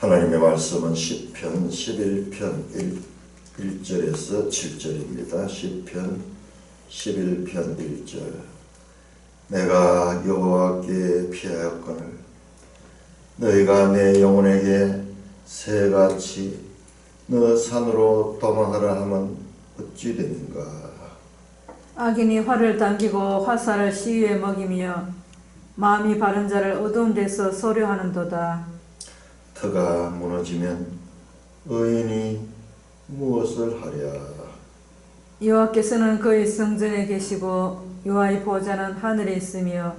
하나님의 말씀은 시편 11편 1절에서 7절입니다. 시편 11편 1절. 내가 여호와께 피하였거늘 너희가 내 영혼에게 새같이 너 산으로 도망하라 하면 어찌 되는가. 악인이 활을 당기고 화살을 시위에 먹이며 마음이 바른 자를 어두운 데서 소료하는도다. 터가 무너지면 의인이 무엇을 하랴. 여호와께서는 그의 성전에 계시고 여호와의 보좌는 하늘에 있으며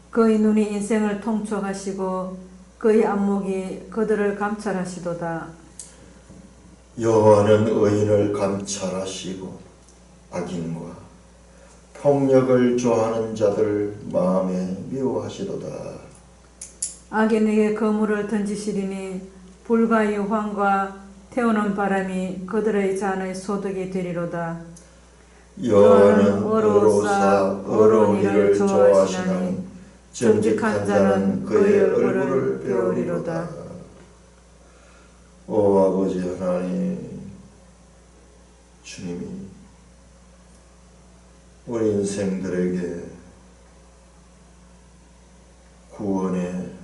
그의 눈이 인생을 통촉하시고 그의 안목이 그들을 감찰하시도다. 여호와는 의인을 감찰하시고 악인과 폭력을 좋아하는 자들 마음에 미워하시도다. 악인에게 거물을 던지시리니 불과 유황과 태우는 바람이 그들의 잔의 소득이 되리로다. 여호와는 의로사 의로운 일을 좋아하시나니 정직한 자는 그의 얼굴을 배우리로다. 오 아버지 하나님, 주님이 우리 인생들에게 구원의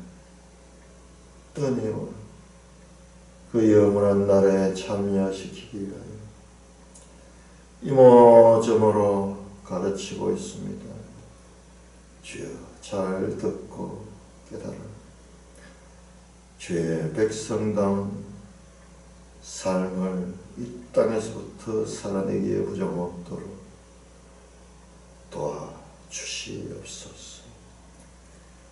은혜와 그 영원한 날에 참여시키기 위하여 이모저모로 가르치고 있습니다. 주여 잘 듣고 깨달아 주의 백성다운 삶을 이 땅에서부터 살아내기에 부정없도록 도와주시옵소서.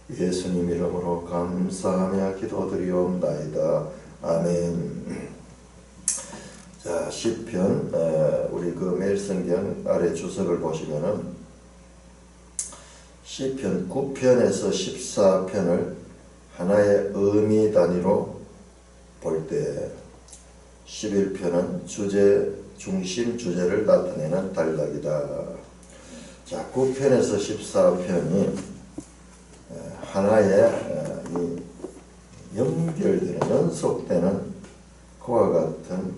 예수님 이름으로 감사하며 기도드리옵나이다. 아멘. 자, 시편, 우리 그 매일 성경 아래 주석을 보시면은 시편 9편에서 14편을 하나의 의미 단위로 볼 때 11편은 중심 주제를 나타내는 단락이다. 자, 9편에서 14편이 하나의 연결되는, 연속되는 그와 같은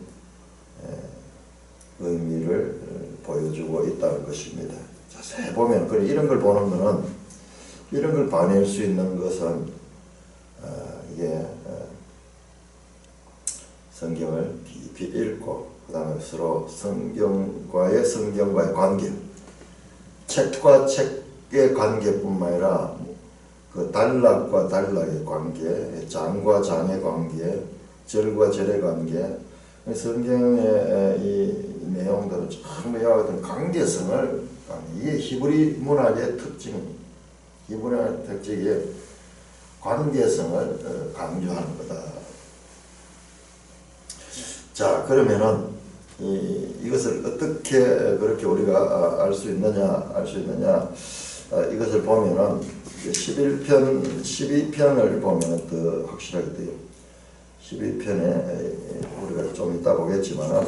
의미를 보여주고 있다는 것입니다. 자세히 보면, 그래 이런 걸 보는 것은, 이런 걸 봐낼 수 있는 것은 이게 성경을 깊이 읽고 그 다음에 서로 성경과의 관계, 책과 책의 관계뿐만 아니라 그 단락과 단락의 관계, 장과 장의 관계, 절과 절의 관계, 성경의 이 내용들은 전부 이와 같은 관계성을, 이게 히브리 문학의 특징입니다. 히브리 문학의 특징이 관계성을 강조하는 거다. 자, 그러면은 이것을 어떻게 그렇게 우리가 알 수 있느냐, 이것을 보면은 11편, 12편을 보면 더 확실하게 돼요. 12편에 우리가 좀 이따 보겠지만은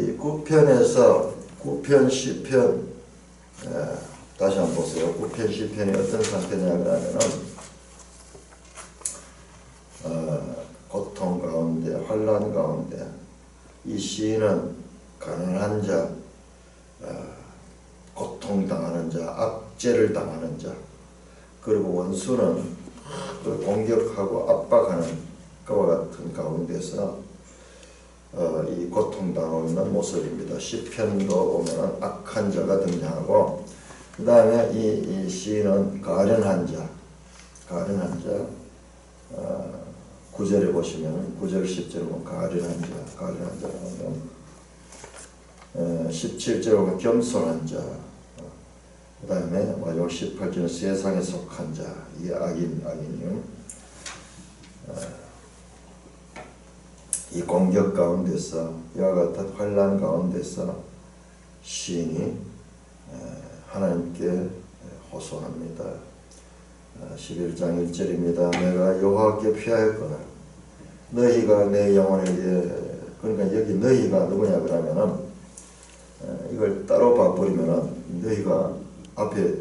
이 9편에서 9편, 10편 다시 한번 보세요. 9편, 10편이 어떤 상태냐 그러면은 고통 가운데, 환난 가운데 이 시인은 가난한 자, 고통당하는 자, 압제를 당하는 자, 그리고 원수는 공격하고 압박하는 그와 같은 가운데서 이 고통당하고 있는 모습입니다. 시편도 보면 악한 자가 등장하고, 그 다음에 이 시인은 가련한 자, 9절에 보시면 9절 10절에 보면 가련한 자 나오면 17절에 보면 겸손한 자, 그 다음에 마지막 18절은 세상에 속한 자, 이게 악인이요. 이 공격 가운데서, 이와 같은 환난 가운데서 시인이 하나님께 호소합니다. 11장 1절입니다. 내가 여호와께 피하였거늘 너희가 내 영혼에게, 그러니까 여기 너희가 누구냐 그러면은 이걸 따로 봐버리면은 너희가 앞에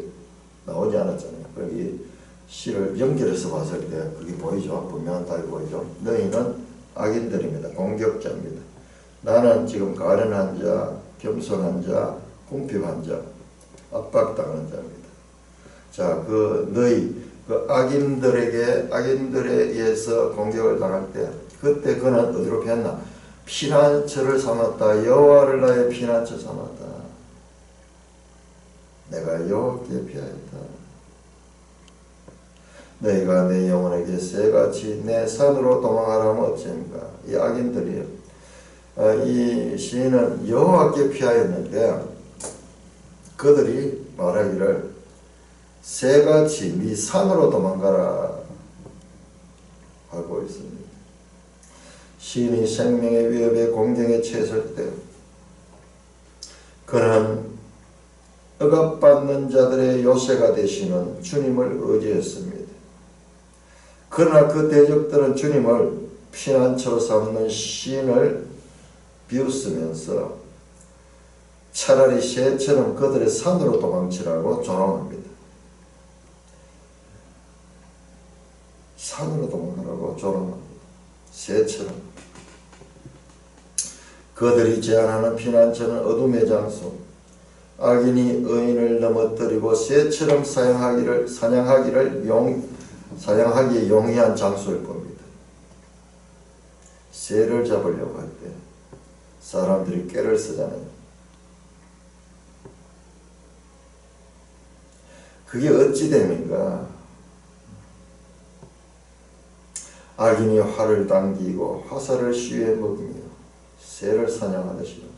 나오지 않았잖아요. 여기 시를 연결해서 봤을 때 그게 보이죠. 분명한 답이 보이죠. 너희는 악인들입니다. 공격자입니다. 나는 지금 가련한 자, 겸손한 자, 궁핍한 자, 압박당하는 자입니다. 자, 그 너희 그 악인들에 의해서 공격을 당할 때 그때 그는 어디로 피했나? 피난처를 삼았다. 여호와를 나의 피난처 삼았다. 내가 여호와께 피하였다. 너희가 내 영혼에게 새같이 내 산으로 도망하라면 어찌합니까? 이 악인들이 이 시인은 여호와께 피하였는데 그들이 말하기를 새같이 네 산으로 도망가라 하고 있습니다. 시인이 생명의 위협에 공경에 처했을 때 그는 억압받는 자들의 요새가 되시는 주님을 의지했습니다. 그러나 그 대적들은 주님을 피난처로 삼는 시인을 비웃으면서 차라리 새처럼 그들의 산으로 도망치라고 조롱합니다. 산으로 도망가라고 조롱합니다. 새처럼. 그들이 제안하는 피난처는 어둠의 장소, 악인이 의인을 넘어뜨리고 새처럼 사냥하기에 용이한 장소일 겁니다. 새를 잡으려고 할 때 사람들이 꾀를 쓰잖아요. 그게 어찌 됩니까? 악인이 활을 당기고 화살을 쉬에 먹으며 새를 사냥하듯이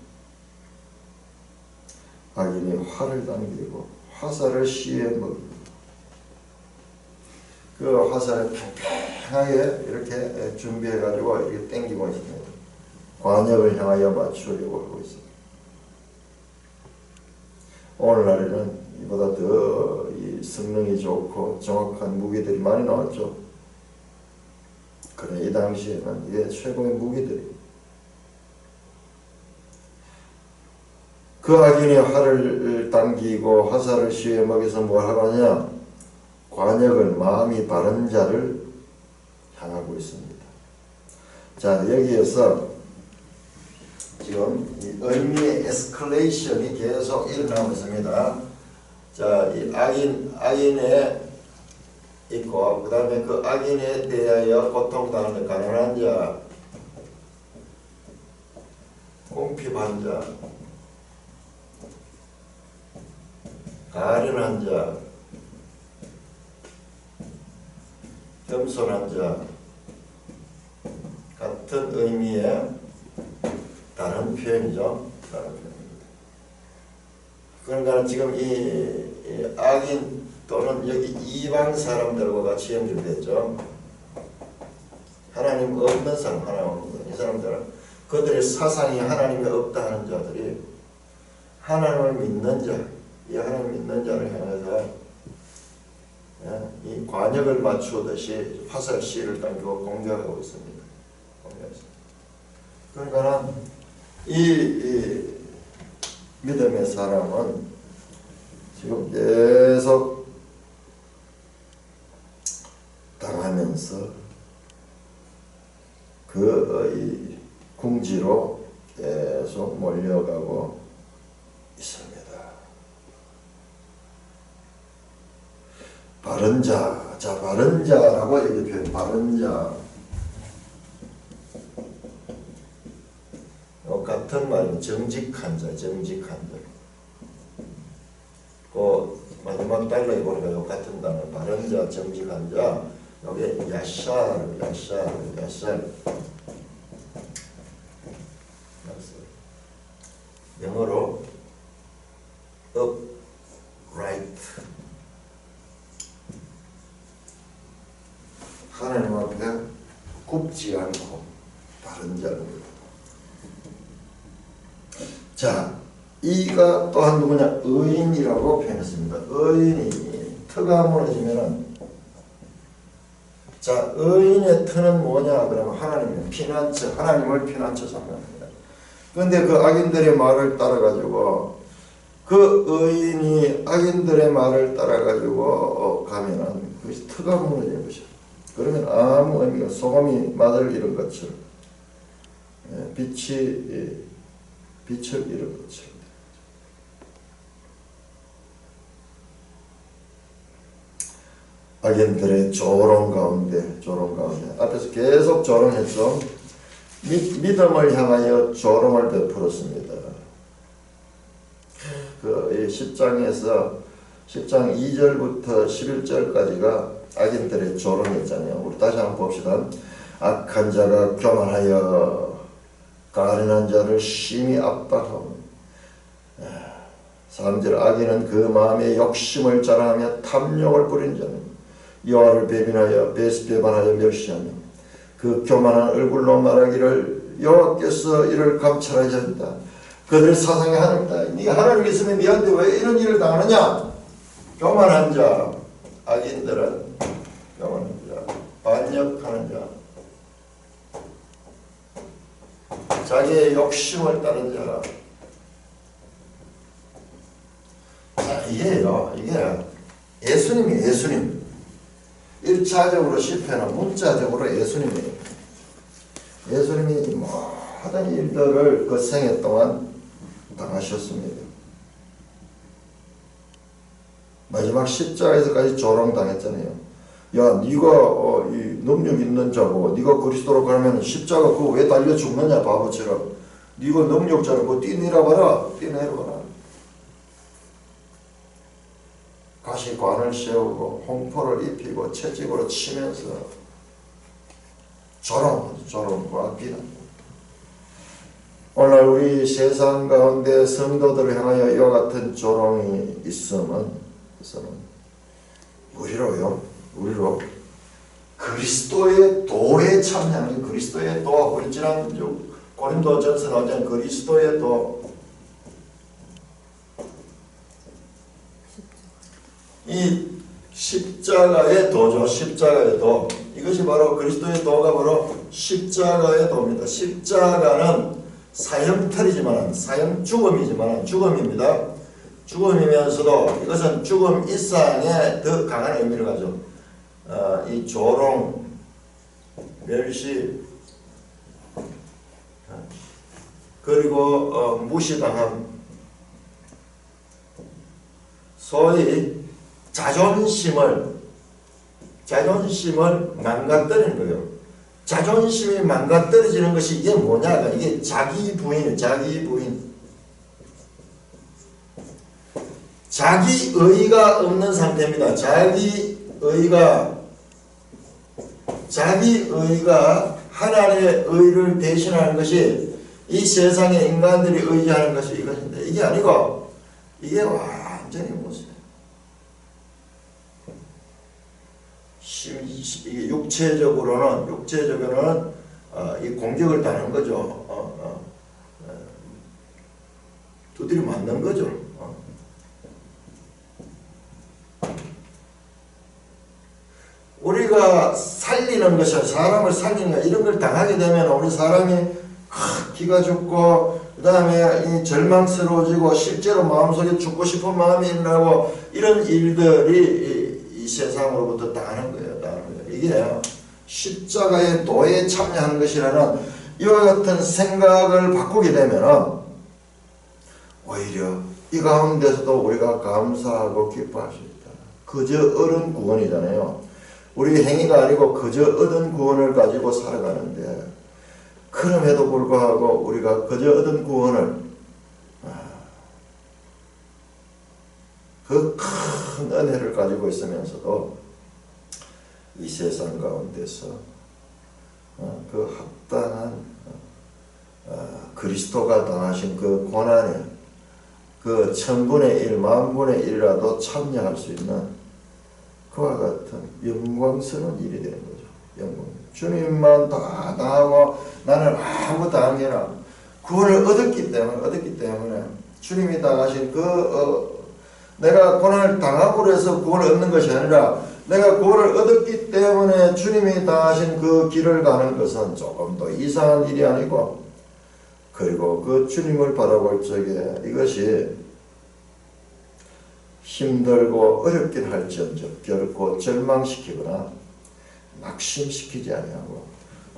악인이 활을 당기고 화살을 쉬에 먹으며 그 화살을 평평하게 이렇게 준비해가지고 이렇게 당기고 있습니다. 관역을 향하여 맞추려고 하고 있습니다. 오늘날에는 이보다 더 이 성능이 좋고 정확한 무기들이 많이 나왔죠. 그러나 이 당시에는 이게 최고의 무기들이. 그 악인이 활을 당기고 화살을 쉬에 먹여서 뭘 하느냐? 관역을 마음이 바른 자를 향하고 있습니다. 자, 여기에서 지금 이 의미의 에스컬레이션이 계속 일어나고 있습니다. 자, 이 악인에 있고, 그 다음에 그 악인에 대하여 고통당하는 가난한 자, 궁핍한 자, 가련한 자, 겸손한 자 같은 의미의 다른 표현이죠. 다른 표현입니다. 그러니까 지금 이 악인 또는 여기 이방 사람들과 같이 연결됐죠. 하나님 없는 사람, 하나님 없는 사람. 이 사람들은 그들의 사상이 하나님이 없다 하는 자들이 하나님을 믿는 자, 이 하나님 믿는 자를 향해서 이 관역을 맞추듯이 화살 씨를 당기고 공격하고 있습니다. 그러니까 이 믿음의 사람은 지금 계속 당하면서 이 궁지로 계속 몰려가고 있습니다. 바른 자, 자, 바른 자라고 이렇게 표현, 바른 자. 같은 말은 정직한 자, 정직한 자. 그 마지막 달러에 보니까 요 같은 단어, 바른 자, 정직한 자. 여기 야샬. 영어로 upright. 하나님 앞에 굽지 않고 바른 자입니다. 자, 이가 또한 누구냐? 의인이라고 표현했습니다. 의인이 터가 무너지면은, 자, 의인의 터는 뭐냐? 그러면 하나님의 피난처, 하나님을 피난처 삼습니다. 그런데 그 악인들의 말을 따라가지고, 그 의인이 악인들의 말을 따라가지고 가면은, 그 그것이 터가 무너지는 것이야. 그러면 아무 의미가, 소금이 맛을 잃은 것처럼, 빛을 잃은 것처럼. 악인들의 조롱 가운데 앞에서 계속 조롱했죠. 믿음을 향하여 조롱을 베풀었습니다. 그 10장에서 10장 2절부터 11절까지가 악인들의 조롱이었잖아요. 우리 다시 한번 봅시다. 악한 자가 교만하여 가련한 자를 심히 압박하고, 3절 악인은 그 마음에 욕심을 자랑하며 탐욕을 부린 자는 여호와를 배반하여 멸시하며 그 교만한 얼굴로 말하기를 여호와께서 이를 감찰하지 않는다. 그들의 사상이 하나님이다. 네가 하나님 있으면 네한테 왜 이런 일을 당하느냐? 교만한 자, 악인들은 교만한 자, 반역하는 자, 자기의 욕심을 따른 자. 자, 이게요, 이게 예수님이에요, 예수님. 1차적으로 시편은 문자적으로 예수님이에요. 예수님이 모든 일들을 그 생애 동안 당하셨습니다. 마지막 십자가에서까지 조롱당했잖아요. 야, 네가 이 능력 있는 자고 네가 그리스도로 가면 십자가 그거 왜 달려 죽느냐 바보처럼. 네가 능력자를 뭐 뛰내려봐라. 뛰내려봐라. 가시관을 세우고 홍포를 입히고 채찍으로 치면서 조롱과 비난. 오늘 우리 세상 가운데 성도들을 향하여 이와 같은 조롱이 있으면 우리로 그리스도의 도에 참여하는, 그리스도의 도, 우리 지난 고린도전서 나오잖아요. 그리스도의 도. 이 십자가의 도죠. 십자가의 도. 이것이 바로 그리스도의 도가 바로 십자가의 도입니다. 십자가는 사형틀이지만, 사형 죽음입니다. 죽음이면서도 이것은 죽음 이상의 더 강한 의미를 가져. 이 조롱, 멸시, 그리고 무시당함, 소위 자존심을 망가뜨리는 거예요. 자존심이 망가뜨려지는 것이 이게 뭐냐? 이게 자기 부인. 자기의가 없는 상태입니다. 자기의가 하나님의 의를 대신하는 것이 이 세상의 인간들이 의지하는 것이 이것인데, 이게 아니고 이게 완전히 무엇이에요? 이게 육체적으로는 이 공격을 당하는 거죠. 두드려 맞는 거죠. 우리가 살리는 것이, 사람을 살리는 것, 이런 걸 당하게 되면 우리 사람이 기가 죽고, 그 다음에 절망스러워지고, 실제로 마음속에 죽고 싶은 마음이 일어나고, 이런 일들이 이 세상으로부터 당하는 거예요. 이게 십자가의 도에 참여하는 것이라는 이와 같은 생각을 바꾸게 되면 오히려 이 가운데서도 우리가 감사하고 기뻐할 수 있다. 그저 얻은 구원이잖아요. 우리 행위가 아니고 그저 얻은 구원을 가지고 살아가는데, 그럼에도 불구하고 우리가 그저 얻은 구원을, 그 큰 은혜를 가지고 있으면서도 이 세상 가운데서 그 합당한 그리스도가 당하신 그 고난에 그 1000분의 1, 10,000분의 1이라도 참여할 수 있는 그와 같은 영광스러운 일이 되는 거죠. 주님만 다 당하고 나는 아무것도 안 게 아니라 구원을 얻었기 때문에 주님이 당하신 내가 고난을 당하고 해서 구원을 얻는 것이 아니라 내가 구원을 얻었기 때문에 주님이 당하신 그 길을 가는 것은 조금 더 이상한 일이 아니고, 그리고 그 주님을 바라볼 적에 이것이 힘들고 어렵긴 할지언정 결코 절망시키거나 낙심시키지 아니하고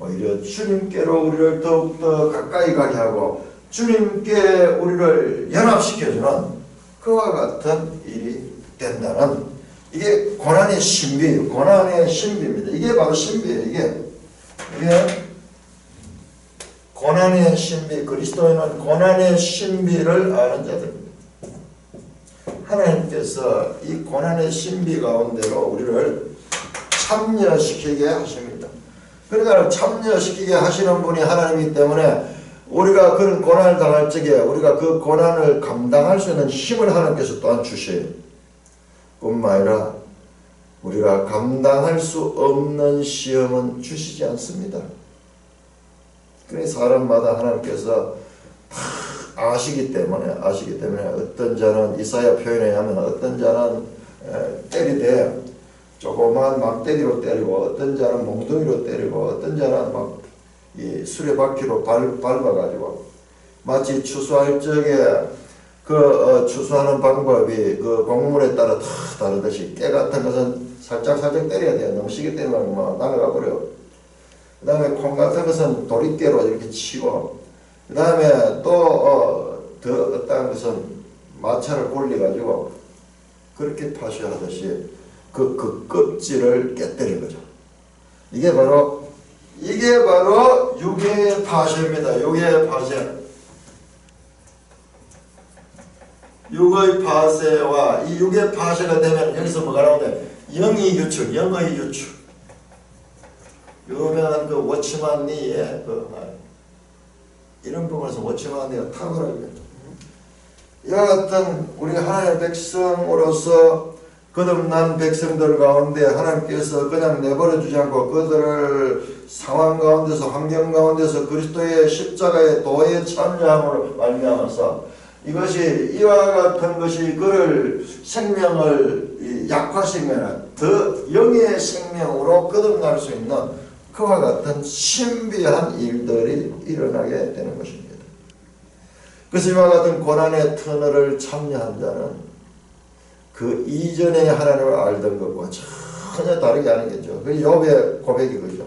오히려 주님께로 우리를 더욱더 가까이 가게 하고 주님께 우리를 연합시켜주는 그와 같은 일이 된다는, 이게 고난의 신비예요. 고난의 신비입니다. 이게 바로 신비예요. 이게 고난의 신비, 그리스도인은 고난의 신비를 아는 자들입니다. 하나님께서 이 고난의 신비 가운데로 우리를 참여시키게 하십니다. 그러니까 참여시키게 하시는 분이 하나님이기 때문에 우리가 그런 고난을 당할 적에 우리가 그 고난을 감당할 수 있는 힘을 하나님께서 또한 주셔요. 뿐만 아니라 우리가 감당할 수 없는 시험은 주시지 않습니다. 그래서 사람마다 하나님께서 다 아시기 때문에 어떤 자는 이사야 표현에 의하면 어떤 자는 때리되 조그만 막대기로 때리고, 어떤 자는 몽둥이로 때리고, 어떤 자는 막 이 수레바퀴로 밟아가지고, 마치 추수할 적에 추수하는 방법이 그 곡물에 따라 다 다르듯이 깨 같은 것은 살짝 때려야 돼요. 너무 시게 때리면 막 날아가 버려. 그 다음에 콩 같은 것은 도리깨로 이렇게 치고, 그 다음에 또 더 어떤 것은 마차를 굴려가지고 그렇게 파셔야 하듯이 그 껍질을 깨뜨린 거죠. 이게 바로 육의 파쇄입니다. 육의 파쇄. 육의 파쇄와 이 육의 파쇄가 되면 여기서 뭐가 나오냐? 영의 유출. 유명한 그 워치만 니의 이런 부분에서 워치만 니가 탁월하게 이와 같은 우리 하나님의 백성으로서 거듭난 백성들 가운데 하나님께서 그냥 내버려 주지 않고 그들을 상황 가운데서 환경 그리스도의 십자가의 도에 참여함으로 말미암아서 이것이 이와 같은 것이 그를 생명을 약화시키면 더 영의 생명으로 거듭날 수 있는 그와 같은 신비한 일들이 일어나게 되는 것입니다. 그래서 이와 같은 고난의 터널을 참여한 자는 그 이전에 하나님을 알던 것과 전혀 다르게 하는 거죠. 그 욥의 고백이 그죠.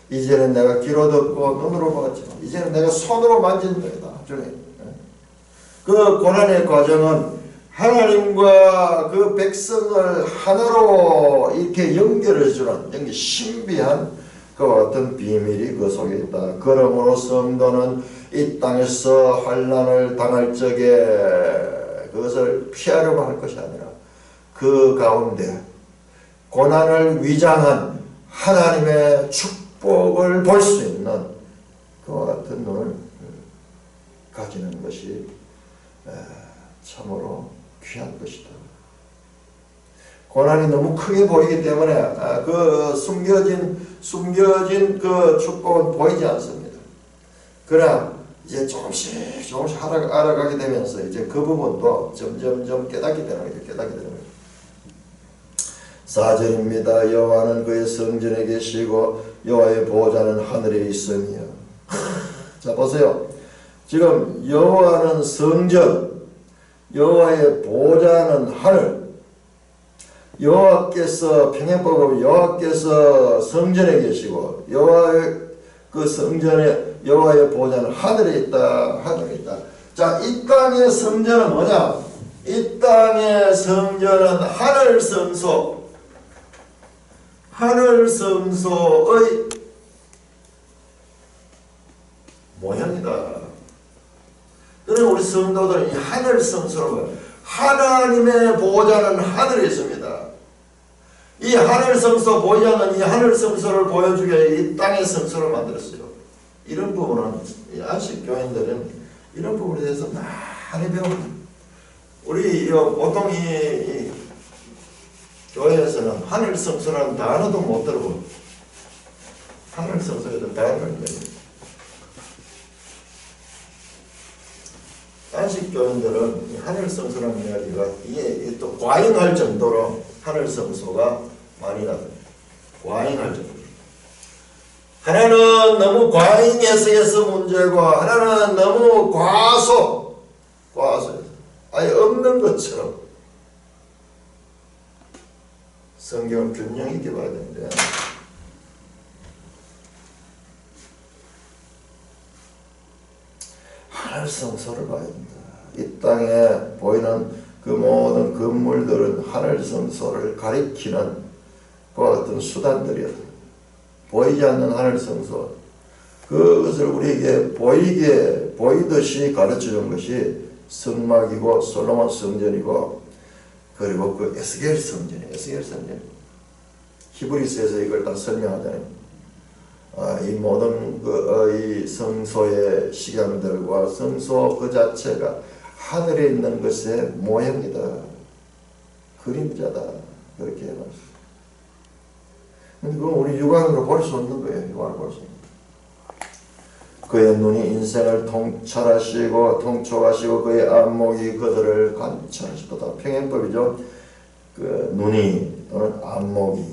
이제는 내가 귀로 듣고 눈으로 보았지만 이제는 내가 손으로 만진 거다. 주님. 그 고난의 과정은 하나님과 그 백성을 하나로 이렇게 연결해 주는 신비한 그와 같은 비밀이 그 속에 있다. 그러므로 성도는 이 땅에서 환난을 당할 적에 그것을 피하려고 할 것이 아니라 그 가운데 고난을 위장한 하나님의 축복을 볼 수 있는 그와 같은 눈을 가지는 것이 참으로 귀한 것이다. 고난이 너무 크게 보이기 때문에 그 숨겨진 그 축복은 보이지 않습니다. 그러나 이제 조금씩 알아가게 되면서 이제 그 부분도 점점 깨닫게 되는 거죠. 4절입니다. 여호와는 그의 성전에 계시고 여호와의 보호자는 하늘에 있으며. 자 보세요. 지금 여호와는 성전, 여호와의 보호자는 하늘. 여호와께서 평행법은 여호와께서 성전에 계시고 여호와의 그 성전에 여호와의 보호자는 하늘에 있다. 자, 이 땅의 성전은 뭐냐? 이 땅의 성전은 하늘 성소의 모양이다. 그러면 우리 성도들은 이 하늘 성소로 하나님의 보호자는 하늘에 있습니다. 이 하늘 성소 보호자는 이 하늘 성소를 보여주기 위해 이 땅의 성소를 만들었어요. 이런 부분은 안식 교인들은 이런 부분에 대해서 많이 배웁니다. 우리 보통 이 교회에서는 하늘 성소라는 단어도 못 들어보고 하늘 성소에 대한 단어를 배웁니다. 안식 교인들은 하늘 성소라는 이야기가 이게 또 과잉할 정도로 하늘 성소가 많이 나옵니다. 과잉할 정도로. 하나는 너무 과잉 해석에서 문제고 하나는 너무 과소 아예 없는 것처럼 성경을 균형 있게 봐야 되는데 하늘 성소를 봐야 된다. 이 땅에 보이는 그 모든 건물들은 하늘 성소를 가리키는 그와 같은 수단들이었다. 보이지 않는 하늘 성소, 그것을 우리에게 보이듯이 가르쳐준 것이 성막이고 솔로몬 성전이고, 그리고 그 에스겔 성전이에요. 에스겔 성전. 히브리서에서 이걸 다 설명하잖아요. 이 모든 이 성소의 시간들과 성소 그 자체가 하늘에 있는 것의 모형이다, 그림자다, 그렇게 해놨어요. 근데 그건 우리 육안으로 볼 수 없는 거예요. 육안으로 볼 수 없는. 그의 눈이 인생을 통찰하시고 통촉하시고 그의 안목이 그들을 관찰하시도다. 평행법이죠. 그 눈이 또는 안목이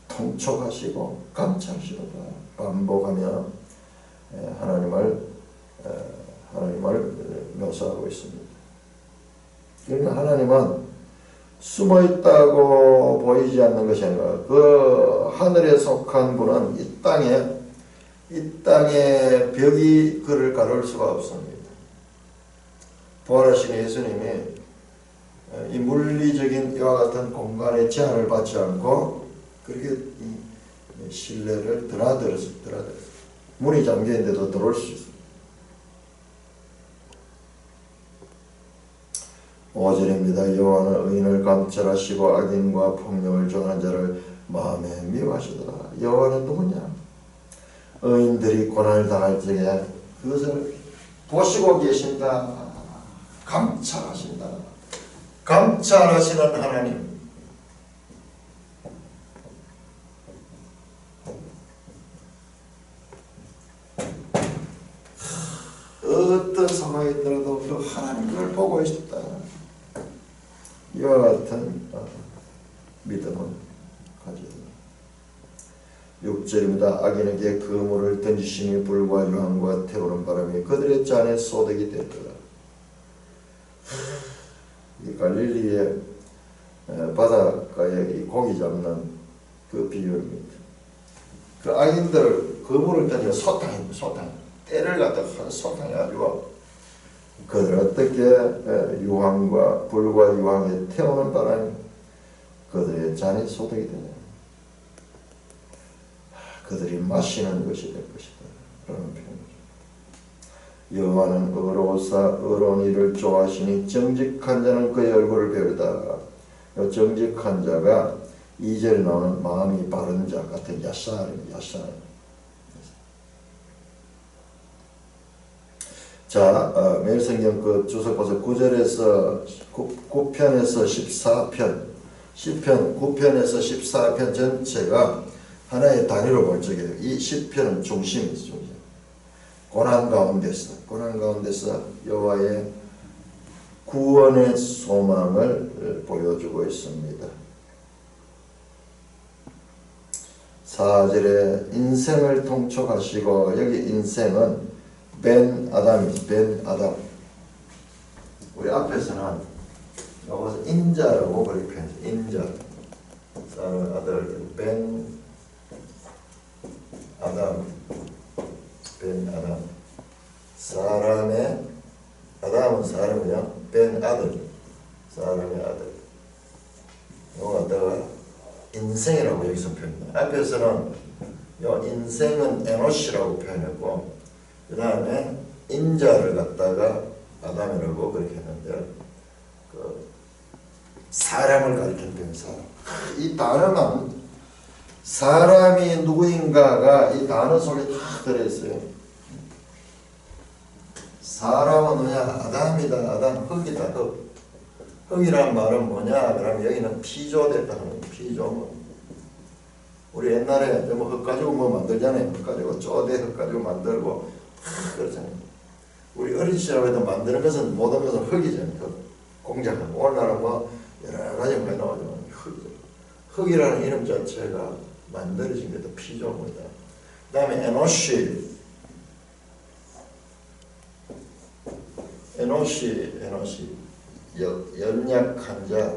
통촉하시고 감찰하시도다. 반복하며 하나님을 묘사하고 있습니다. 그러니까 하나님은 숨어 있다고 보이지 않는 것이 아니라 그 하늘에 속한 분은 이 땅의 벽이 그를 가를 수가 없습니다. 부활하신 예수님이 이 물리적인 이와 같은 공간의 제한을 받지 않고 그렇게 이 실내를 드나들었어요. 문이 잠겨있는데도 들어올 수 있어요. 5절입니다. 여호와는 의인을 감찰하시고 악인과 폭력을 정하는 자를 마음에 미워하시더라. 여호와는 누구냐? 의인들이 고난을 당할 적에 그것을 보시고 계신다. 감찰하신다. 감찰하시는 하나님. 어떤 상황이 있더라도 그 하나님을 보고 있다. 이와 같은 믿음을 가지고 6절입니다. 악인에게 그물을 던지시니 불과 유황과 태우는 바람이 그들의 잔에 소득이 됐더라. 이 갈릴리의 바닷가에 이 고기 잡는 그 비유입니다. 그 악인들 그물을 던져 소탕 때를 갖다가 소탕 해가지고 그들 어떻게 유황과 불과 유황에 태우는 바람이 그들의 잔에 소득이 되냐. 그들이 마시는 것이 될 것이다. 그런 표현이죠. 여호와는 의로우사 의로운 일을 좋아하시니 정직한 자는 그의 얼굴을 배우다. 정직한 자가 2절에 나오는 마음이 바른 자 같은 야사입니다. 자, 매일성경 그 주석 보세요. 9절에서 9편에서 14편, 10편 9편에서 14편 전체가 하나의 단위로 볼 적에 이 10편은 중심이죠. 고난 가운데서 여호와의 구원의 소망을 보여주고 있습니다. 4절에 인생을 통촉하시고, 여기 인생은 벤 아담. 우리 앞에서는 여기서 인자라고 그렇게 표현해요. 인자. 사람의 아들 벤 아담. 사람의 아담은 사람이요. 벤 아들. 사람의 아들. 이거 갖다가 인생이라고 여기서 표현해요. 앞에서는 요 인생은 에노시라고 표현했고, 그 다음에 인자를 갖다가 아담이라고 그렇게 했는데, 그 사람을 가리키는 사람. 이 단어는 사람이 누구인가가 이 단어 속에 다 들어있어요. 사람은 뭐냐? 아담이다. 아담, 흙이다. 흙이란 말은 뭐냐? 그러면 여기는 피조됐다는 거예요. 피조물. 우리 옛날에 뭐 흙 가지고 뭐 만들잖아요. 흙 가지고 쪼대 흙 가지고 만들고 그렇잖아요. 우리 어린 시절에도 만드는 것은 모든 것은 흙이잖아요. 공작하고 오늘날은 뭐 여러 가지 많이 나오죠. 흙이라는 이름 자체가 만들어진 것도 피조물이다. 그 다음에 에노시. 연약한 자.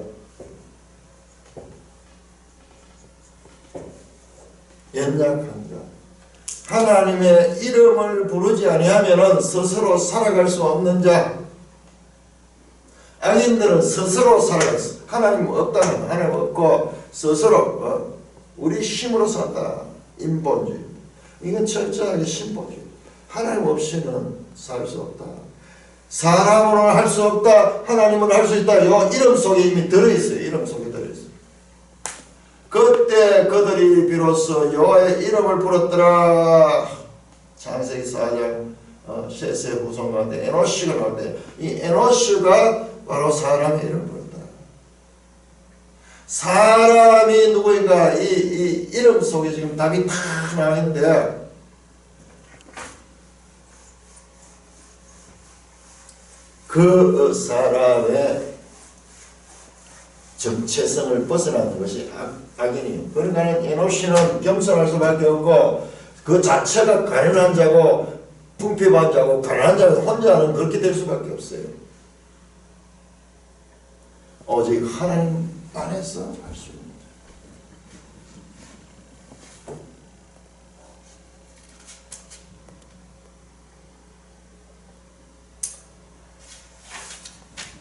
연약한 자, 하나님의 이름을 부르지 아니하면은 스스로 살아갈 수 없는 자. 악인들은 스스로 살아갔어. 하나님 없다는, 하나님 없고 스스로 우리 힘으로 산다. 인본주의. 이건 철저하게 신본주의. 하나님 없이는 살 수 없다. 사람으로는 할 수 없다. 하나님은 할 수 있다. 이 이름 속에 이미 들어있어요. 이름 속에 들어있어요. 그때 그들이 비로소 여호와의 이름을 부르더라. 창세기 4장 셋의 후손 가운데 에노시가 나오는데 이 에노시가 바로 사람의 이름을 부른다. 사람이 누구인가 이 이름 속에 지금 답이 다 나와 있는데 그 사람의 정체성을 벗어나는 것이 악인이에요. 그러니까 에노시는 겸손할 수밖에 없고 그 자체가 가련한 자고 궁핍한 자고 가난한 자고 혼자는 그렇게 될 수밖에 없어요. 오직 하나님 안에서 할 수 있는 자.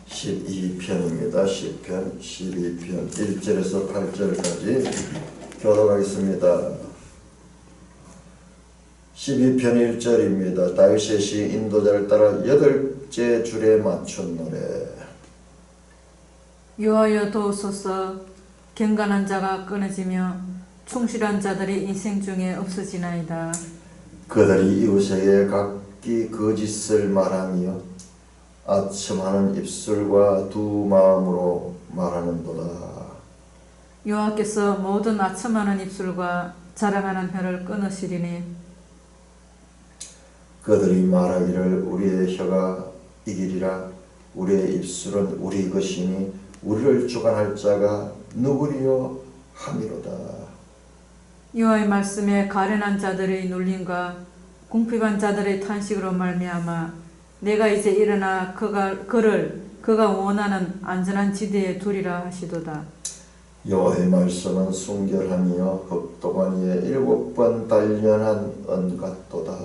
12편입니다. 10편 12편 1절에서 8절까지 교독하겠습니다. 12편 1절입니다. 다윗의 인도자를 따라 8째 줄에 맞춘 노래. 여호와여 도우소서. 경건한 자가 끊어지며 충실한 자들이 인생 중에 없어지나이다. 그들이 이웃에게 각기 거짓을 말하며 아첨하는 입술과 두 마음으로 말하는도다. 여호와께서 모든 아첨하는 입술과 자랑하는 혀를 끊으시리니 그들이 말하기를 우리의 혀가 이기리라. 우리의 입술은 우리 것이니 우리를 주관할 자가 누구리요 함이로다. 여호와의 말씀에 가련한 자들의 눌림과 궁핍한 자들의 탄식으로 말미암아 내가 이제 일어나 그가 원하는 안전한 지대에 두리라 하시도다. 여호와의 말씀은 순결하며 흑도관 위에 7번 단련한 은 같도다.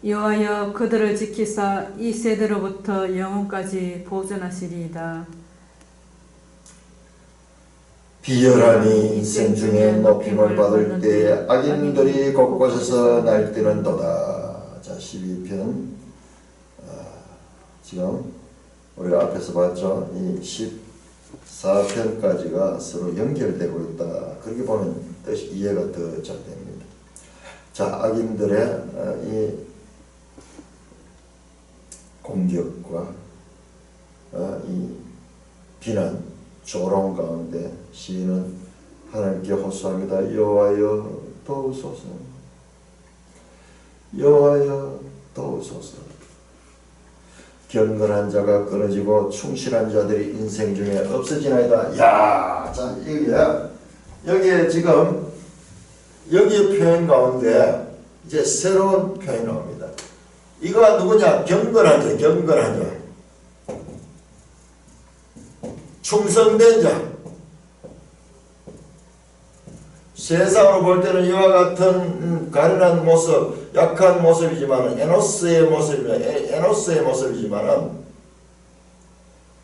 여호와여 그들을 지키사 이 세대로부터 영원까지 보존하시리이다. 비열하니 인생 중에 높임을 받을 때에 악인들이 곳곳에서 날뛰는도다. 자, 12편 지금 우리가 앞에서 봤죠. 이 14편까지가 서로 연결되고 있다. 그렇게 보면 뜻이 이해가 더 잘 됩니다. 자, 악인들의 이 공격과 이 비난, 조롱 가운데 시인은 하나님께 호소합니다. 여호와여 도우소서. 여호와여 도우소서. 경건한 자가 끊어지고 충실한 자들이 인생 중에 없어지나이다. 야, 자, 여기에 지금 여기 표현 가운데 이제 새로운 표현이 나옵니다. 이거가 누구냐? 경건한 자, 경건한 자. 충성된 자. 세상으로 볼 때는 이와 같은 가련한 모습, 약한 모습이지만 에노스의 모습이지만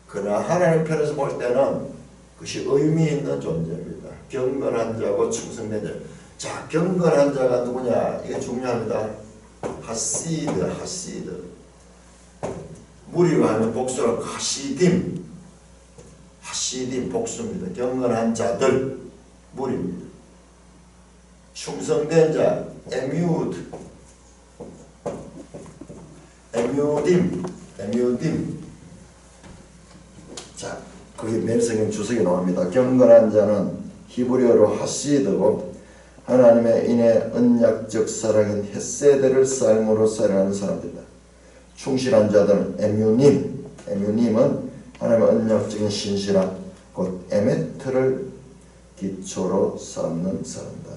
그러나 하나님 편에서 볼 때는 그것이 의미 있는 존재입니다. 경건한 자고 충성된 자. 자, 경건한 자가 누구냐? 이게 중요합니다. 하시드. 무리로 하면 복수로 하시딤 복수입니다. 경건한 자들 무리입니다. 충성된 자 에뮤딤. 자, 거기 맨성경 주석이 나옵니다. 경건한 자는 히브리어로 하시드고 하나님의 인해 언약적 사랑인 헷세대를 삶으로 살아가는 사람들이다. 충실한 자들은 에뮤님은 하나님의 언약적인 신실함 곧 에메트를 기초로 삼는 사람이다.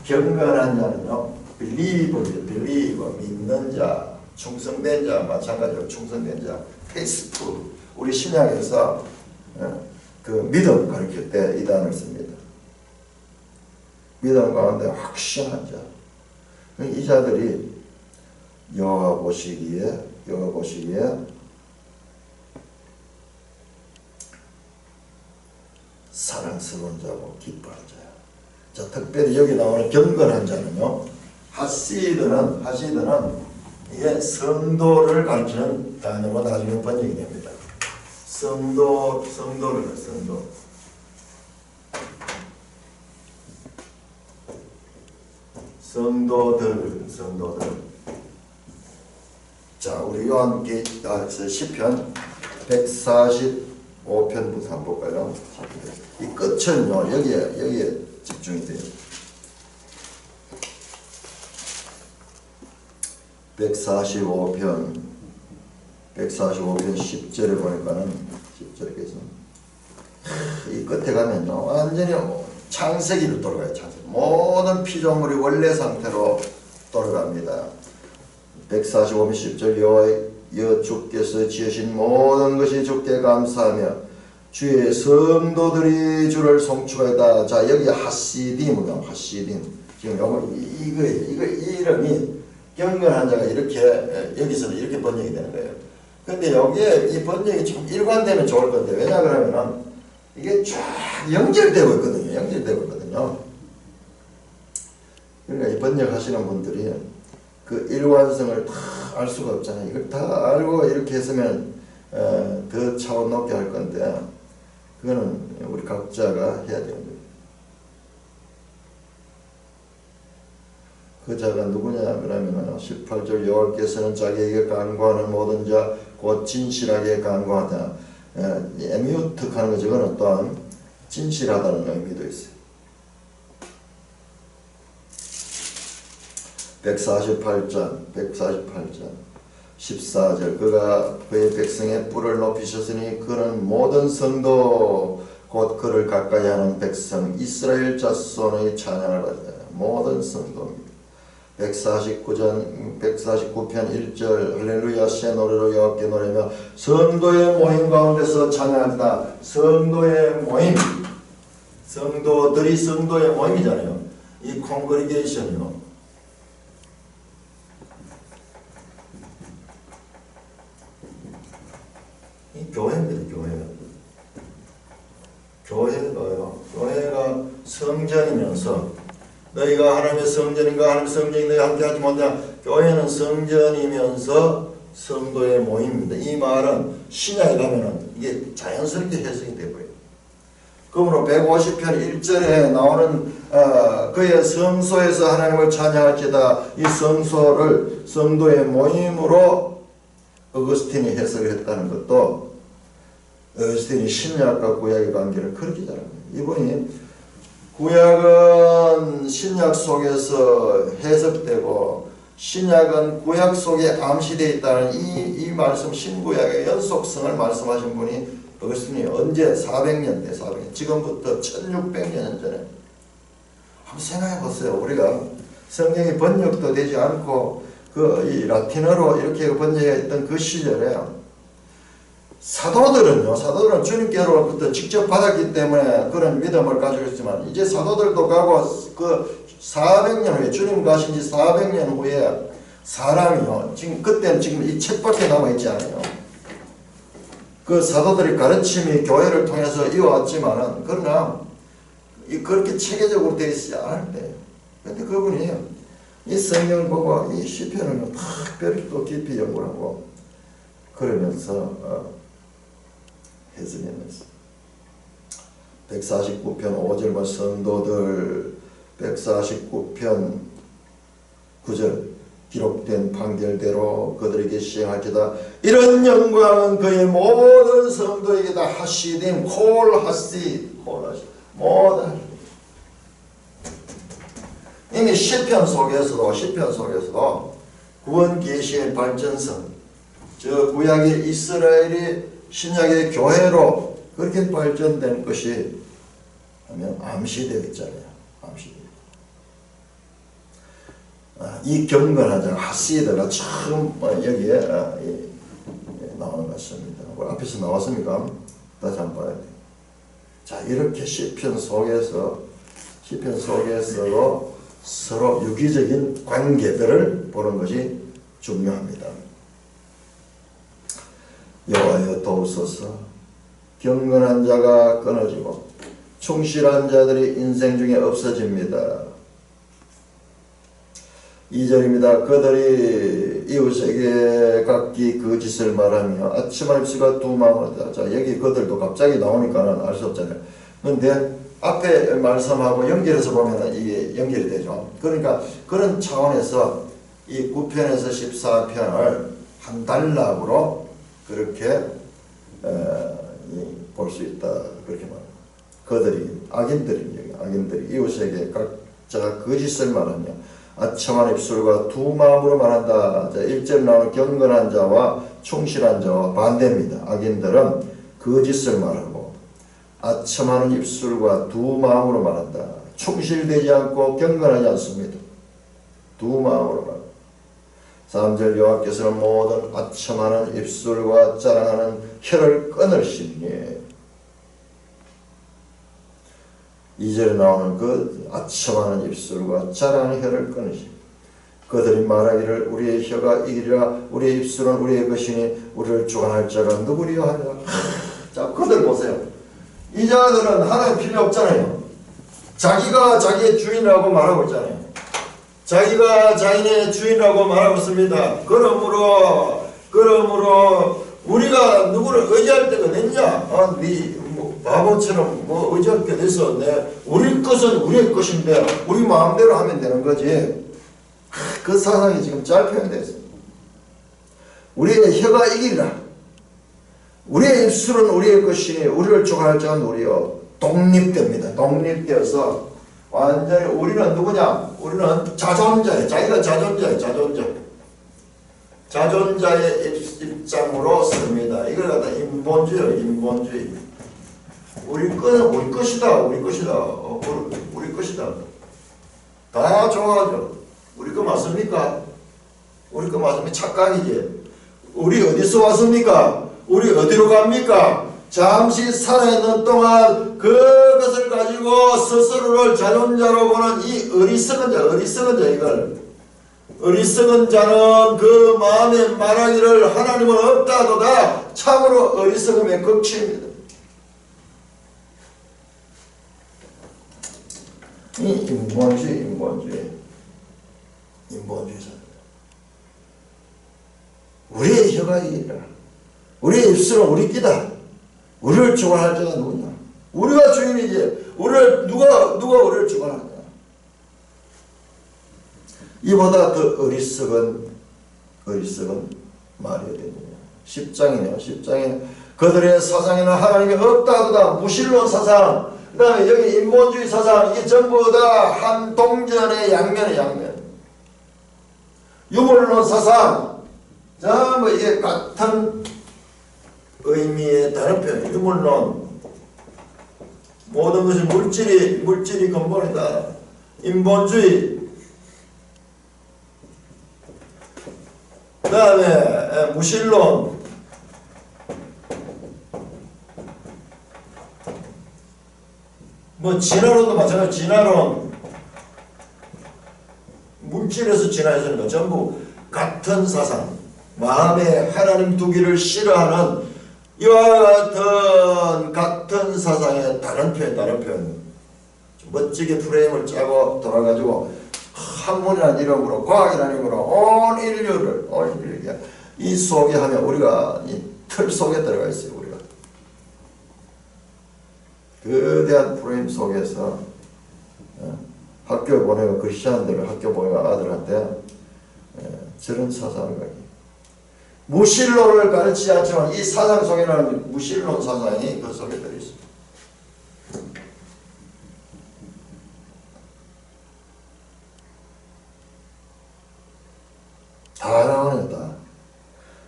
경건한 자는요, 빌리버, 믿는 자, 충성된 자, 마찬가지로 충성된 자, 페이스풀. 우리 신약에서 그 믿음 가르칠 때 이 단어를 씁니다. 믿음 가운데 확신한 자. 이 자들이 여호와 보시기에 사랑스러운 자고 기뻐하는 자야. 자, 특별히 여기 나오는 경건한 자는요, 하시드는 이게 성도를 가르치는 단어로 나중에 번역이 됩니다. 성도를. 성도들. 자, 우리 시편 145편부터 한번 볼까요? 이 끝은요, 여기에 집중이 돼요. 145편 10절에 보니까는 10절에서 이 끝에 가면요, 완전히 창세기로 돌아가요. 창세기. 모든 피조물이 원래 상태로 돌아갑니다. 145편 10절 여호와 주께서 지으신 모든 것이 주께 감사하며 주의 성도들이 주를 송축하다. 자, 여기 하시딤이요. 지금 이거 이름이 경건한 자가 이렇게 여기서는 이렇게 번역이 되는 거예요. 근데 여기에 이 번역이 좀 일관되면 좋을 건데, 왜냐 그러면은 이게 쫙 연결되고 있거든요. 그러니까 이 번역하시는 분들이 그 일관성을 다 알 수가 없잖아요. 이걸 다 알고 이렇게 했으면 더 차원 높게 할 건데, 그거는 우리 각자가 해야 됩니다. 그 자가 누구냐 그러면 18절 여호와께서는 자기에게 간구하는 모든 자 곧 진실하게 간구하다. 에미우특하는 거 저거는 또한 진실하다는 의미도 있어요. 148장 14절 그가 그의 백성의 뿔을 높이셨으니 그는 모든 성도 곧 그를 가까이 하는 백성 이스라엘 자손의 찬양을 받으라. 모든 성도입니다. 149편 1절 할렐루야 새 노래로 여호와께 노래며 성도의 모임 가운데서 찬양한다. 성도의 모임, 성도들이 성도의 모임이잖아요. 이 콩그리게이션이요, 이 교회입니다. 교회가 성전이면서 너희가 하나님의 성전인가 하나님의 성전이 너희 함께하지 못하냐. 교회는 성전이면서 성도의 모임입니다. 이 말은 신약에 가면은 이게 자연스럽게 해석이 되고요. 그러므로 150편 1절에 나오는 그의 성소에서 하나님을 찬양할지다. 이 성소를 성도의 모임으로 어거스틴이 해석을 했다는 것도 어거스틴이 신약과 구약의 관계를 그렇게 잘 합니다. 이분이 구약은 신약 속에서 해석되고 신약은 구약 속에 암시되어 있다는 이 말씀, 신구약의 연속성을 말씀하신 분이 어거스틴이 언제? 400년 대, 지금부터 1600년 전에. 한번 생각해 보세요. 우리가 성경이 번역도 되지 않고 이 라틴어로 이렇게 번역했던 그 시절에 사도들은 주님께로부터 직접 받았기 때문에 그런 믿음을 가지고 있지만, 이제 사도들도 가고 그 400년 후에, 주님 가신 지 400년 후에 사람이요, 그때는 지금 이 책밖에 남아있지 않아요. 그 사도들의 가르침이 교회를 통해서 이어왔지만은, 그러나 그렇게 체계적으로 되어 있지 않을 때예요. 근데 그분이 이 성경을 보고 이 시편을 특별히 또 깊이 연구를 하고 그러면서 해석했습니다. 149편 5절과 성도들, 149편 9절 기록된 판결대로 그들에게 시행할지다. 이런 영광은 그의 모든 성도에게 다 하시딘 모든. 이미 시편 속에서도 구원 계시의 발전성, 저 구약의 이스라엘이 신약의 교회로 그렇게 발전된 것이 하면 암시되어 있잖아요. 이 경건한 자가 하시드가 처음 여기에 나오는 것 같습니다. 앞에서 나왔습니까? 다시 한번 봐야 돼요. 자, 이렇게 시편 속에서도 서로 유기적인 관계들을 보는 것이 중요합니다. 여호와여 도우소서. 경건한 자가 끊어지고 충실한 자들이 인생 중에 없어집니다. 2절입니다. 그들이 이웃에게 각기 그 짓을 말하며 아침한 입술과 두 마음을 다. 자, 여기 그들도 갑자기 나오니까는 알 수 없잖아요. 그런데 앞에 말씀하고 연결해서 보면 이게 연결이 되죠. 그러니까 그런 차원에서 이 9편에서 14편을 한 단락으로 그렇게 볼 수 있다. 그렇게 말합니다. 그들이 악인들이 이웃에게 각자 그 짓을 말하며 아첨한 입술과 두 마음으로 말한다. 자, 1절 나오는 경건한 자와 충실한 자와 반대입니다. 악인들은 그 짓을 말하고 아첨하는 입술과 두 마음으로 말한다. 충실되지 않고 경건하지 않습니다. 두 마음으로 말한다. 3절 여호와께서는 모든 아첨하는 입술과 자랑하는 혀를 끊으시니. 2절에 나오는 그 아첨하는 입술과 자랑하는 혀를 끊으시니. 그들이 말하기를 우리의 혀가 이기리라 우리의 입술은 우리의 것이니 우리를 주관할 자가 누구리요 하리라. 자, 그들 보세요. 이 자들은 하나님 필요 없잖아요. 자기가 자기의 주인이라고 말하고 있잖아요. 자기가 자기의 주인이라고 말하고 있습니다. 그러므로 우리가 누구를 의지할 때가 됐냐? 바보처럼 의지할 게 돼서 우리 것은 우리의 것인데 우리 마음대로 하면 되는 거지. 그 사상이 지금 잘 표현되어 있습니다. 우리의 혀가 이기리라. 우리의 입술은 우리의 것이니 우리를 주관할 자는 우리요. 독립됩니다. 독립되어서 완전히 우리는 누구냐? 우리는 자존자예요. 자기가 자존자예요. 자존자의 입장으로 씁니다. 이걸 갖다 인본주의예요. 인본주의. 우리 것이다. 우리 것이다. 다 좋아하죠. 우리 거 맞습니까? 우리 거 맞으면 착각이지. 우리 어디서 왔습니까? 우리 어디로 갑니까? 잠시 살아있는 동안 그것을 가지고 스스로를 자존자로 보는 이 어리석은 자 이걸. 어리석은 자는 그 마음에 말하기를 하나님은 없다 하도다. 참으로 어리석음의 극치입니다. 이 인본주의자. 우리의 혀가 이기라. 우리의 입술은 우리 끼다. 우리를 주관할 자가 누구냐? 우리가 주인이지. 누가 우리를 주관하냐? 이보다 더 어리석은 말이 어디 있느냐? 10장이네요. 10장에 그들의 사상에는 하나님이 없다 하도다. 무신론 사상. 그 다음에 여기 인본주의 사상. 이게 전부 다 한 동전의 양면. 유물론 사상. 전부 이게 같은 의미의 다른 표현. 유물론. 모든 것이 물질이 근본이다. 인본주의. 그 다음에 무신론. 진화론도 마찬가지. 진화론. 물질에서 진화했으니까 전부 같은 사상. 마음에 하나님 두기를 싫어하는 이와 같은 사상의 다른 표현. 멋지게 프레임을 짜고 돌아가지고 학문이라는 이름으로, 과학이라는 이름으로 온 인류를 이 속에 하면 우리가 이 틀 속에 들어가 있어요. 우리가 거대한 프레임 속에서 학교 보내고 크리스찬들을 학교 보내고 아들한테 저런 사상을 가지고 무신론을 가르치지 않지만 이 사상 속에는 무신론 사상이 그 속에 들어있습니다. 다 나옵니다.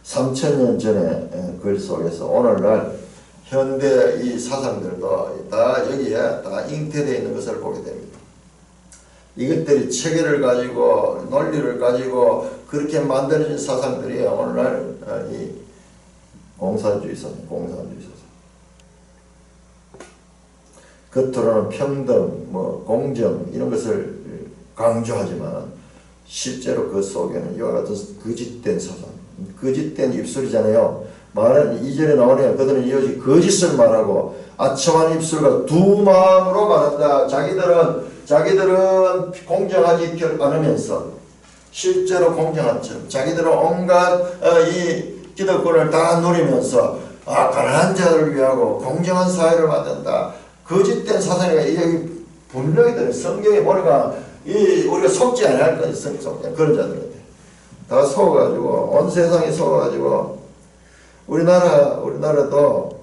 3000년 전의 글 속에서 오늘날 현대 이 사상들도 다 여기에 다 잉태되어 있는 것을 보게 됩니다. 이것들이 체계를 가지고 논리를 가지고 그렇게 만들어진 사상들이 오늘날 이 공산주의 사상, 공산주의 사상. 겉으로는 평등, 뭐 공정 이런 것을 강조하지만 실제로 그 속에는 이와 같은 거짓된 사상, 거짓된 입술이잖아요. 말은 이전에 나오네요. 그들은 이어지 거짓을 말하고 아첨한 입술과 두 마음으로 말한다. 자기들은 공정하지 않으면서 실제로 공정한 척, 자기들은 온갖 이 기득권을 다 누리면서 가난한 자를 위하고 공정한 사회를 만든다. 거짓된 사상이 여기 분명히 들어요. 성경에 보니까 우리가 속지 않을 거지. 속지 그런 자들한테 다 속아가지고 온 세상이 속아가지고 우리나라도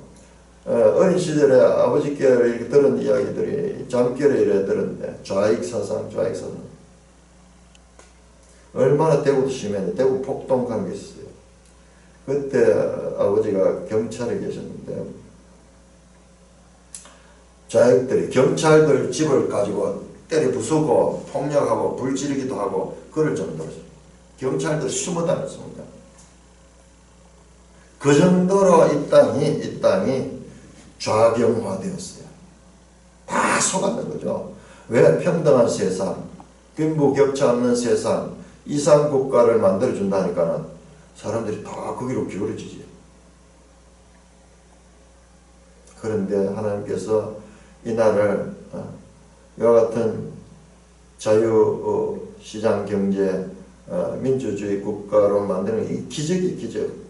어린 시절에 아버지께 이렇게 들은 이야기들이 잠결에 이래 들었는데 좌익사상 얼마나 대구도 심했는데 대구 폭동 간 게 있어요. 그때 아버지가 경찰에 계셨는데 좌익들이 경찰들 집을 가지고 때려 부수고 폭력하고 불지르기도 하고 그럴 정도로 경찰들 숨어 다녔습니다. 그 정도로 이 땅이 좌경화되었어요. 다 속았는 거죠. 왜? 평등한 세상, 빈부격차 없는 세상, 이상 국가를 만들어준다니까는 사람들이 다 거기로 기울어지지. 그런데 하나님께서 이 나라를 이와 같은 자유시장 경제 민주주의 국가로 만드는 이 기적이 기적.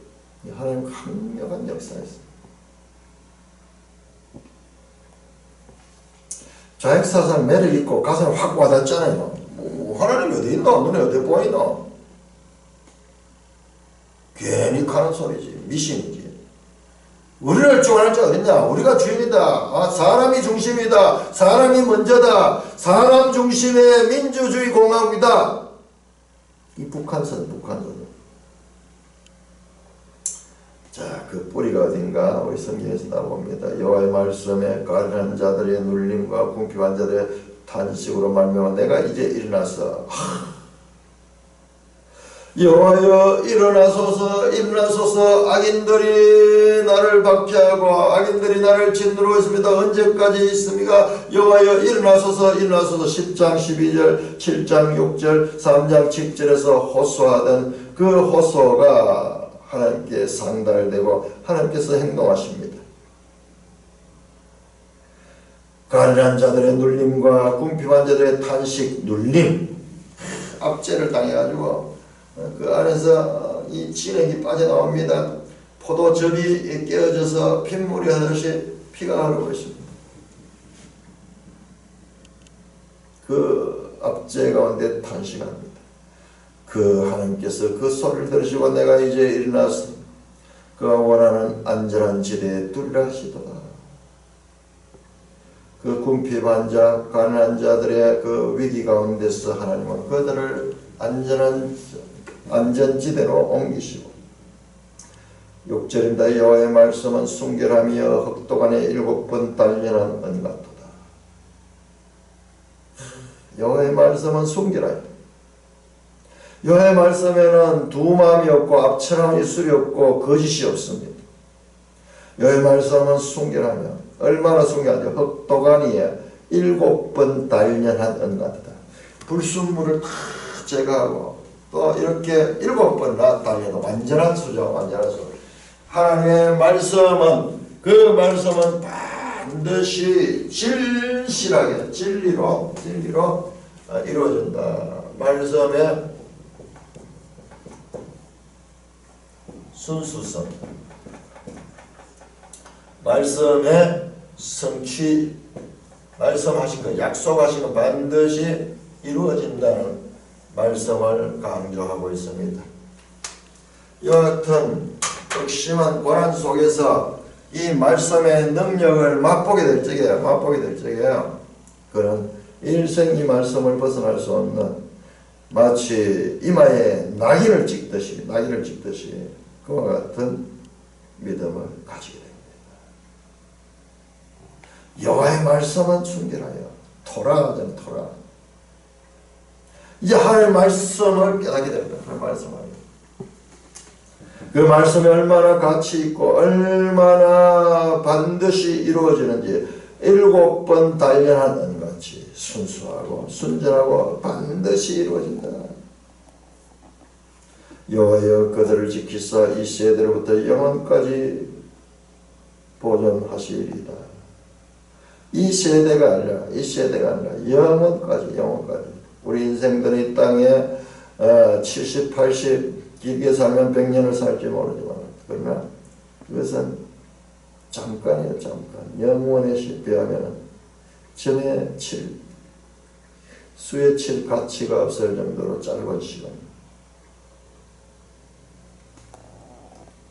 하나님 강력한 역사였어요. 좌익사상 매력 있고 가슴에 확 와닿잖아요. 하나님이 어디 있노? 눈에 어디 보이노? 괜히 가는 소리지. 미신이지. 우리를 주관할 자 어딨냐? 우리가 주인이다. 사람이 중심이다. 사람이 먼저다. 사람 중심의 민주주의 공화국이다. 이 북한선. 자, 그 뿌리가 어딘가 우리 성경에서 나옵니다. 여호와의 말씀에 가련한 자들의 눌림과 궁핍한 자들의 탄식으로 말미암아 내가 이제 일어나서 여호와여 일어나소서 악인들이 나를 박해하고 악인들이 나를 짓누르고 있습니다. 언제까지 있습니까? 여호와여 일어나소서 10장 12절 7장 6절 3장 7절에서 호소하던 그 호소가 하나님께 상달되고 하나님께서 행동하십니다. 가련한 자들의 눌림과 궁핍한 자들의 탄식, 눌림, 압제를 당해가지고 그 안에서 이 진액이 빠져나옵니다. 포도즙이 깨어져서 핏물이 하듯이 피가 흐르고 있습니다. 그 압제 가운데 탄식합니다. 그 하나님께서 그 소리를 들으시고 내가 이제 일어나서 그가 원하는 안전한 지대에 두리라 하시도다. 그 궁핍한 자, 가난한 자들의 그 위기 가운데서 하나님은 그들을 안전지대로 옮기시고 6절입니다. 여호와의 말씀은 순결하며 흑도간에 7번 단련한 은같도다. 여호와의 말씀은 순결하여 여호와의 말씀에는 두 마음이 없고 압천한 입술이 없고 거짓이 없습니다. 여호와의 말씀은 순결하며 얼마나 순결하죠. 흑도가니에 7번 단련한 은같도다. 불순물을 다 제거하고 또 이렇게 7번 단련도 완전한 수죠. 완전한 수. 하나님의 말씀은 그 말씀은 반드시 진실하게 진리로 이루어진다. 말씀의 순수성, 말씀의 성취, 말씀하신 것, 약속하신 것 반드시 이루어진다는 말씀을 강조하고 있습니다. 이와 같은 극심한 고난 속에서 이 말씀의 능력을 맛보게 될 적에요. 그는 일생 이 말씀을 벗어날 수 없는 마치 이마에 낙인을 찍듯이 그와 같은 믿음을 가지게 됩니다. 여호와의 말씀은 순결하여 토라. 이제 하나님의 말씀을 깨닫게 됩니다. 하나님의 말씀을. 그 말씀이 얼마나 가치 있고 얼마나 반드시 이루어지는지 7번 단련하는 같이 순수하고 순전하고 반드시 이루어진다. 여호와여 그들을 지키사 이 세대로부터 영원까지 보존하시리이다. 이 세대가 아니라 영원까지. 우리 인생들은 이 땅에 70, 80 길게 살면 100년을 살지 모르지만 그러나 그것은 잠깐이에요. 잠깐. 영원에 비하면 점에 7 수의 7 가치가 없을 정도로 짧은 시간.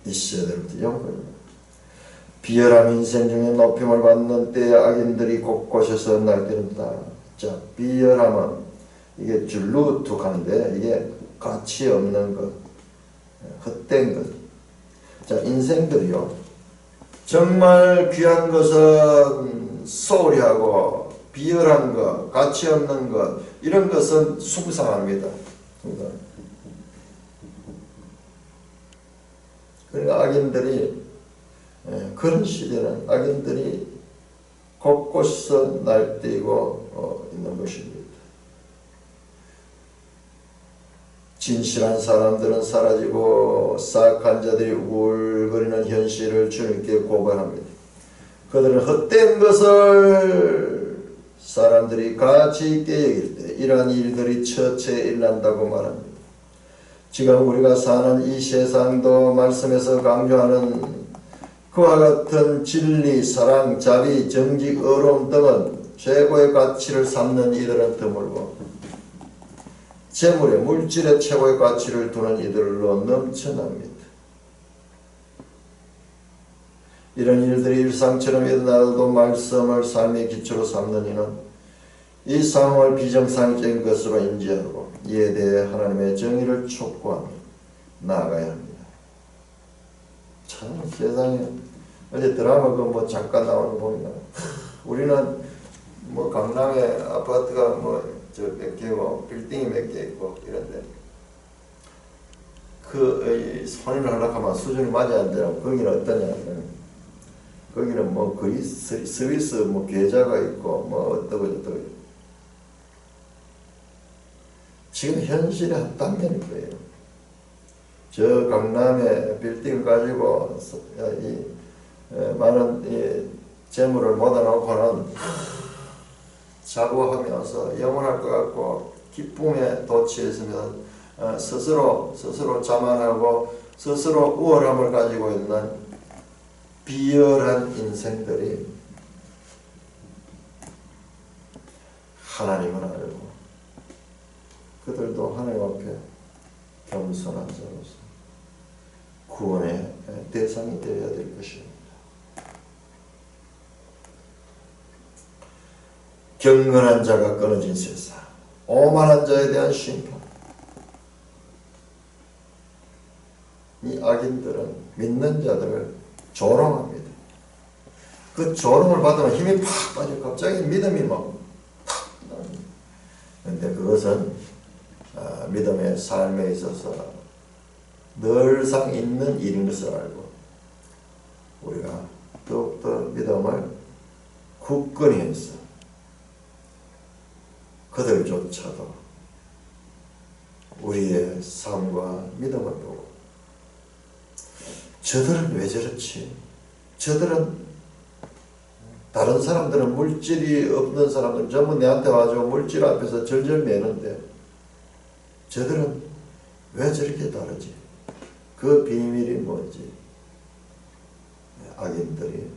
이 시대로부터 영원입니다. 비열한 인생 중에 높임을 받는 때에 악인들이 곳곳에서 날뛰는다. 자, 비열함은 이게 줄루툭하는데 이게 가치 없는 것, 헛된 것. 자, 인생들이요. 정말 귀한 것은 소홀히하고 비열한 것, 가치 없는 것, 이런 것은 숭상합니다. 그러니까 악인들이 그런 시대는 악인들이 곳곳에서 날뛰고 있는 것입니다. 진실한 사람들은 사라지고 사악한 자들이 우글거리는 현실을 주님께 고발합니다. 그들은 헛된 것을 사람들이 가치 있게 여길 때 이러한 일들이 처체 일난다고 말합니다. 지금 우리가 사는 이 세상도 말씀에서 강조하는 그와 같은 진리, 사랑, 자비, 정직, 의로움 등은 최고의 가치를 삼는 이들은 드물고 재물에 물질의 최고의 가치를 두는 이들로 넘쳐납니다. 이런 일들이 일상처럼 일어나도 말씀을 삶의 기초로 삼는 이는 이 상황을 비정상적인 것으로 인지하고 이에 대해 하나님의 정의를 촉구하며 나아가야 합니다. 참 세상에 어제 드라마 뭐 잠깐 나오는 거 보면 우리는 뭐 강남에 아파트가 뭐 저 몇 개고 빌딩이 몇 개 있고 이런데 그 손을 하락하면 수준이 맞아야 안 되고 거기는 어떠냐면 거기는 뭐 거의 서비스 뭐 계좌가 있고 뭐 어떠고 저떠고 지금 현실의 한 단면일 거예요. 저 강남의 빌딩 가지고 많은 재물을 모아놓고는 자부하면서 영원할 것 같고 기쁨에 도취했으면 스스로 자만하고 스스로 우월함을 가지고 있는 비열한 인생들이 하나님을 알고 그들도 하나님 앞에 겸손한 자로서 구원의 대상이 되어야 될 것입니다. 경건한 자가 끊어진 세상, 오만한 자에 대한 심판. 이 악인들은 믿는 자들을 조롱합니다. 그 조롱을 받으면 힘이 팍 빠져 갑자기 믿음이 막 탁 나옵니다. 그런데 그것은 믿음의 삶에 있어서 늘상 있는 일인 것을 알고 우리가 더욱더 믿음을 굳건히 해서 그들조차도 우리의 삶과 믿음을 보고 저들은 왜 저렇지? 저들은 다른 사람들은 물질이 없는 사람들은 전부 내한테 와서 물질 앞에서 절절 매는데 저들은 왜 저렇게 다르지? 그 비밀이 뭔지 악인들이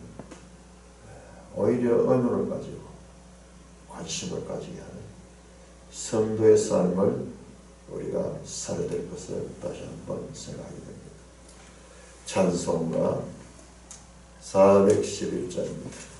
오히려 의문을 가지고 관심을 가지게 하는 성도의 삶을 우리가 살아야 될 것을 다시 한번 생각하게 됩니다. 찬송가 411장입니다.